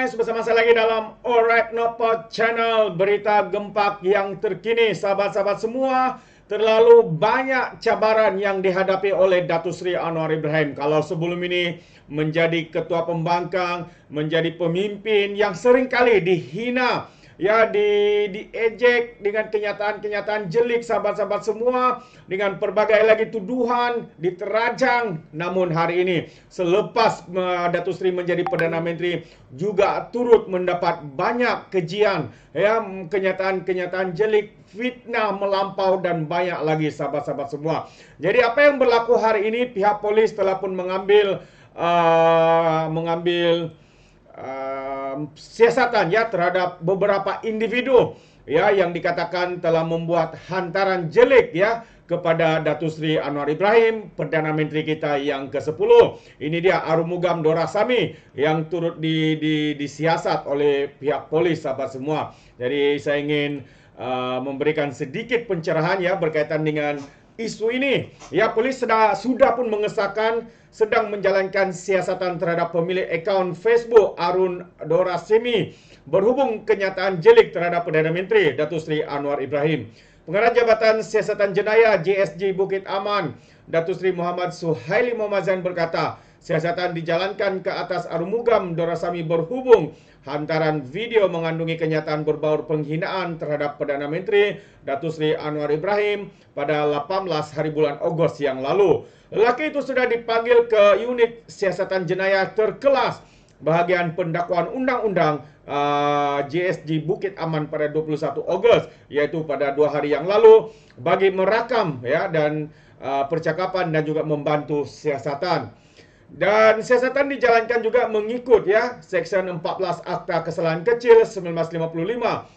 guys, bersama saya lagi dalam Alright Nopod Channel. Berita gempak yang terkini, sahabat-sahabat semua. Terlalu banyak cabaran yang dihadapi oleh Datuk Seri Anwar Ibrahim. Kalau sebelum ini menjadi ketua pembangkang, menjadi pemimpin yang seringkali dihina, ya, diejek dengan kenyataan-kenyataan jelik, sahabat-sahabat semua, dengan pelbagai lagi tuduhan, diterajang. Namun hari ini, selepas Datuk Seri menjadi Perdana Menteri, juga turut mendapat banyak kejian, ya, kenyataan-kenyataan jelik, fitnah melampau dan banyak lagi, sahabat-sahabat semua. Jadi apa yang berlaku hari ini, pihak polis telah pun mengambil siasatan, ya, terhadap beberapa individu, ya, yang dikatakan telah membuat hantaran jelik, ya, kepada Datuk Seri Anwar Ibrahim, Perdana Menteri kita yang ke-10. Ini dia Arumugam Dorasami yang turut disiasat oleh pihak polis, sahabat semua. Jadi saya ingin memberikan sedikit pencerahan, ya, berkaitan dengan isu ini. Ya, polis sudah pun mengesahkan sedang menjalankan siasatan terhadap pemilik akaun Facebook Arun Dorasimi berhubung kenyataan jelik terhadap Perdana Menteri Datuk Seri Anwar Ibrahim. Pengarah Jabatan Siasatan Jenayah JSG Bukit Aman, Datuk Seri Muhammad Suhaili Momazan berkata, siasatan dijalankan ke atas Arumugam Dorasami berhubung hantaran video mengandungi kenyataan berbaur penghinaan terhadap Perdana Menteri Datuk Seri Anwar Ibrahim pada 18 hari bulan Ogos yang lalu. Lelaki itu sudah dipanggil ke unit siasatan jenayah terkelas bahagian pendakwaan undang-undang JSG Bukit Aman pada 21 Ogos, iaitu pada 2 hari yang lalu, bagi merakam, ya, dan percakapan dan juga membantu siasatan. Dan siasatan dijalankan juga mengikut, ya, Seksyen 14 Akta Kesalahan Kecil 1955,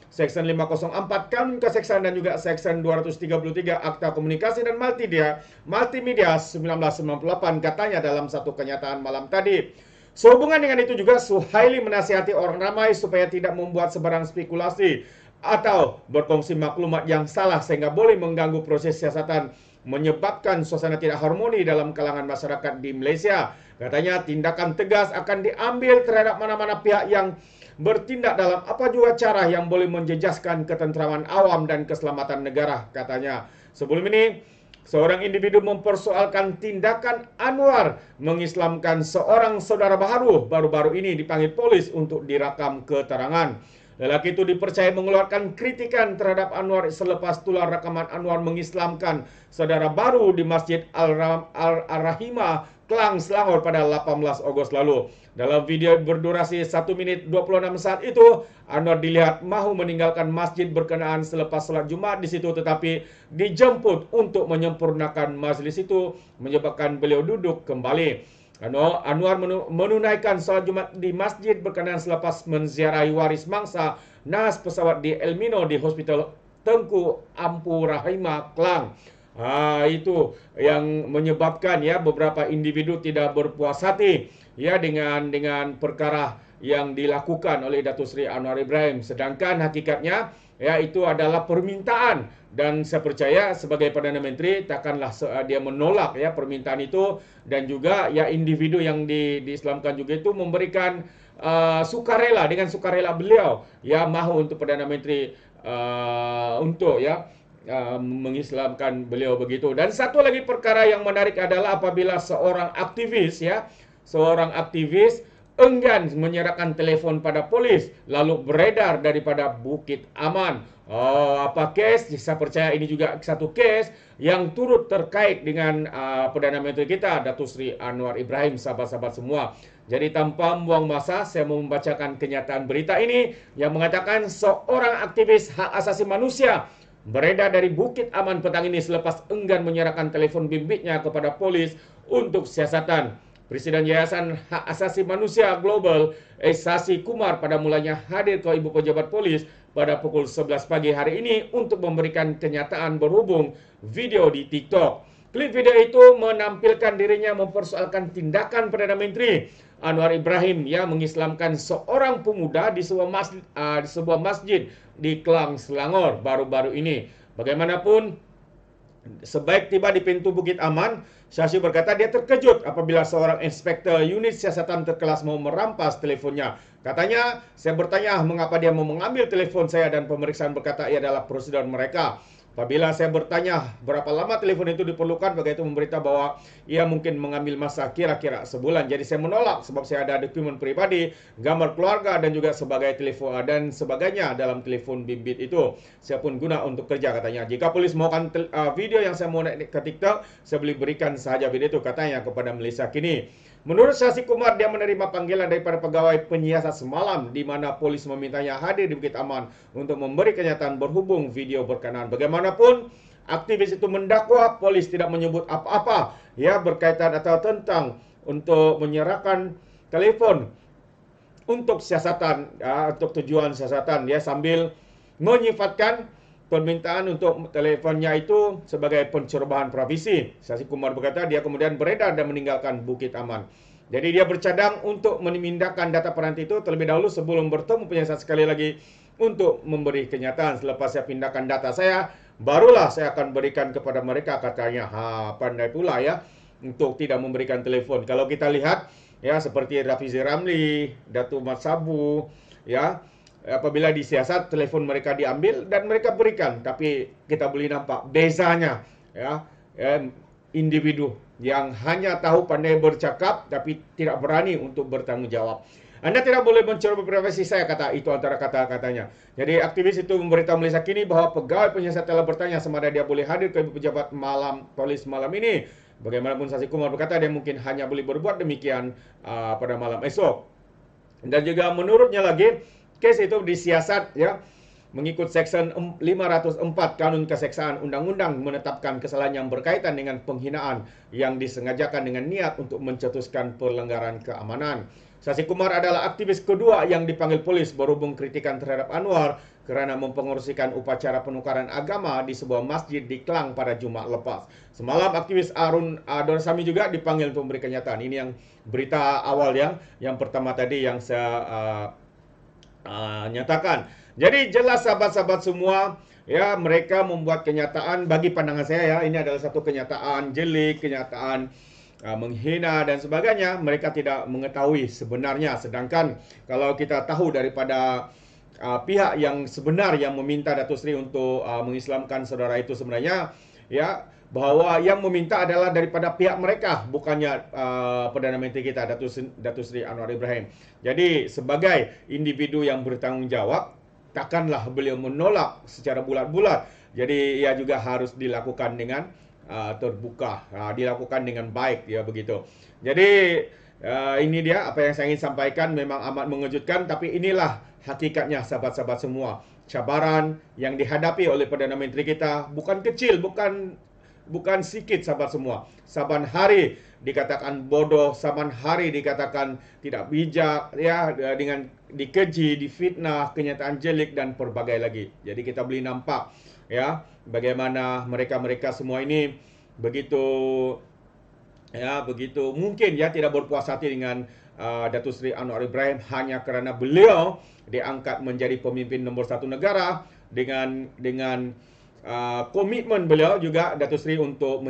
Seksyen 504 Kanun Keseksaan dan juga Seksyen 233 Akta Komunikasi dan Multimedia 1998, katanya dalam satu kenyataan malam tadi. Sehubungan dengan itu juga Suhaili menasihati orang ramai supaya tidak membuat sebarang spekulasi atau berkongsi maklumat yang salah sehingga boleh mengganggu proses siasatan, menyebabkan suasana tidak harmoni dalam kalangan masyarakat di Malaysia. Katanya tindakan tegas akan diambil terhadap mana-mana pihak yang bertindak dalam apa juga cara yang boleh menjejaskan ketenteraman awam dan keselamatan negara, katanya. Sebelum ini, seorang individu mempersoalkan tindakan Anwar mengislamkan seorang saudara baru-baru ini dipanggil polis untuk dirakam keterangan. Lelaki itu dipercaya mengeluarkan kritikan terhadap Anwar selepas tular rakaman Anwar mengislamkan saudara baru di Masjid Al-Rahimah, Klang, Selangor pada 18 Ogos lalu. Dalam video berdurasi 1 minit 26 saat itu, Anwar dilihat mahu meninggalkan masjid berkenaan selepas salat Jumat di situ, tetapi dijemput untuk menyempurnakan majlis itu, menyebabkan beliau duduk kembali. Anwar menunaikan salat Jumat di masjid berkenaan selepas menziarahi waris mangsa nahas pesawat di El Mino di Hospital Tengku Ampu Rahimah, Klang. Itu yang menyebabkan, ya, beberapa individu tidak berpuas hati, ya, dengan perkara yang dilakukan oleh Datuk Seri Anwar Ibrahim. Sedangkan hakikatnya, ya, itu adalah permintaan, dan saya percaya sebagai Perdana Menteri takkanlah dia menolak, ya, permintaan itu, dan juga, ya, individu yang diislamkan juga itu memberikan sukarela, dengan sukarela beliau, ya, mahu untuk Perdana Menteri untuk, ya, mengislamkan beliau begitu. Dan satu lagi perkara yang menarik adalah apabila seorang aktivis enggan menyerahkan telefon pada polis lalu beredar daripada Bukit Aman. Apa kes? Saya percaya ini juga satu kes yang turut terkait dengan Perdana Menteri kita Datuk Seri Anwar Ibrahim, sahabat-sahabat semua. Jadi tanpa membuang masa, saya mau membacakan kenyataan berita ini yang mengatakan seorang aktivis hak asasi manusia beredar dari Bukit Aman petang ini selepas enggan menyerahkan telefon bimbitnya kepada polis untuk siasatan. Presiden Yayasan Hak Asasi Manusia Global, Sasi Kumar, pada mulanya hadir ke Ibu Pejabat Polis pada pukul 11 pagi hari ini untuk memberikan kenyataan berhubung video di TikTok. Klip video itu menampilkan dirinya mempersoalkan tindakan Perdana Menteri Anwar Ibrahim yang mengislamkan seorang pemuda di sebuah masjid di Klang, Selangor baru-baru ini. Bagaimanapun, Sebaik tiba di pintu Bukit Aman, Shashi berkata dia terkejut apabila seorang inspektur unit siasatan terkelas mau merampas telefonnya. Katanya, saya bertanya mengapa dia mau mengambil telefon saya dan pemeriksaan berkata ia adalah prosedur mereka. Apabila saya bertanya berapa lama telefon itu diperlukan, bagi itu memberitahu bahwa ia mungkin mengambil masa kira-kira sebulan. Jadi saya menolak sebab saya ada dokumen pribadi, gambar keluarga dan juga sebagai telefon dan sebagainya dalam telefon bimbit itu. Saya pun guna untuk kerja katanya. Jika polis mahukan video yang saya mau naik ke TikTok, saya boleh berikan sahaja video itu katanya kepada Malaysia Kini. Menurut Shashi Kumar, dia menerima panggilan daripada pegawai penyiasat semalam di mana polis memintanya hadir di Bukit Aman untuk memberi kenyataan berhubung video berkenaan. Bagaimanapun, aktivis itu mendakwa polis tidak menyebut apa-apa ya berkaitan atau tentang untuk menyerahkan telefon untuk siasatan, untuk tujuan siasatan ya, sambil menyifatkan permintaan untuk telefonnya itu sebagai pencerobohan privasi. Shashi Kumar berkata dia kemudian beredar dan meninggalkan Bukit Aman. Jadi dia bercadang untuk memindahkan data peranti itu terlebih dahulu sebelum bertemu penyiasat sekali lagi untuk memberi kenyataan. Selepas saya pindahkan data saya, barulah saya akan berikan kepada mereka katanya. Pandai pula ya untuk tidak memberikan telefon. Kalau kita lihat ya seperti Rafizi Ramli, Datuk Mat Sabu ya, apabila disiasat telefon mereka diambil dan mereka berikan, tapi kita boleh nampak bezanya ya, individu yang hanya tahu pandai bercakap tapi tidak berani untuk bertanggungjawab. Anda tidak boleh menceroboh privasi saya, kata itu antara kata-katanya. Jadi aktivis itu memberitahu Malaysia Kini bahawa pegawai penyiasat telah bertanya sama ada dia boleh hadir ke pejabat malam polis malam ini. Bagaimanapun Shashi Kumar berkata dia mungkin hanya boleh berbuat demikian pada malam esok. Dan juga menurutnya lagi, kes itu disiasat ya mengikut Seksyen 504 Kanun Keseksaan Undang-Undang menetapkan kesalahan yang berkaitan dengan penghinaan yang disengajakan dengan niat untuk mencetuskan pelanggaran keamanan. Shashi Kumar adalah aktivis kedua yang dipanggil polis berhubung kritikan terhadap Anwar kerana mempengerusikan upacara penukaran agama di sebuah masjid di Klang pada Jumaat lepas. Semalam aktivis Arun Dorsami juga dipanggil untuk memberi kenyataan. Ini yang berita awal ya, yang pertama tadi yang saya nyatakan. Jadi jelas sahabat-sahabat semua ya, mereka membuat kenyataan bagi pandangan saya ya, ini adalah satu kenyataan jelik, kenyataan menghina dan sebagainya. Mereka tidak mengetahui sebenarnya, sedangkan kalau kita tahu daripada pihak yang sebenar yang meminta Datuk Seri untuk mengislamkan saudara itu sebenarnya ya, bahawa yang meminta adalah daripada pihak mereka, bukannya Perdana Menteri kita Datuk Seri Anwar Ibrahim. Jadi sebagai individu yang bertanggungjawab, takkanlah beliau menolak secara bulat-bulat. Jadi ia juga harus dilakukan dengan terbuka, dilakukan dengan baik ya, begitu. Jadi ini dia apa yang saya ingin sampaikan, memang amat mengejutkan, tapi inilah hakikatnya sahabat-sahabat semua. Cabaran yang dihadapi oleh Perdana Menteri kita bukan kecil, bukan sikit sahabat semua. Saban hari dikatakan bodoh, saban hari dikatakan tidak bijak ya, dengan dikeji, difitnah, kenyataan jelik dan pelbagai lagi. Jadi kita boleh nampak ya bagaimana mereka-mereka semua ini begitu mungkin ya tidak berpuas hati dengan Datuk Seri Anwar Ibrahim hanya kerana beliau diangkat menjadi pemimpin nombor satu negara dengan komitmen beliau juga Datuk Seri untuk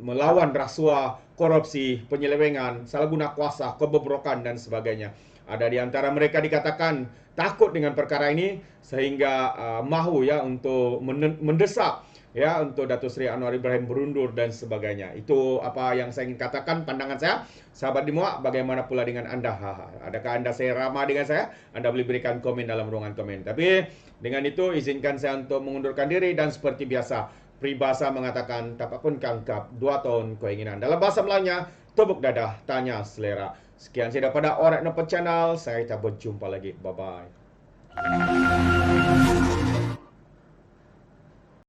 melawan rasuah, korupsi, penyelewengan, salah guna kuasa, kebobrokan dan sebagainya. Ada di antara mereka dikatakan takut dengan perkara ini sehingga mahu ya untuk mendesak ya untuk Datuk Seri Anwar Ibrahim berundur dan sebagainya. Itu apa yang saya ingin katakan, pandangan saya. Sahabat di Muak, bagaimana pula dengan anda? Adakah anda seirama dengan saya? Anda boleh berikan komen dalam ruangan komen. Tapi dengan itu izinkan saya untuk mengundurkan diri dan seperti biasa peribahasa mengatakan tapak pun kangkap 2 tahun keinginan. Dalam bahasa Melayunya, tepuk dadah, tanya selera. Sekian saya daripada Alright Nampak Channel. Saya kita berjumpa lagi. Bye-bye.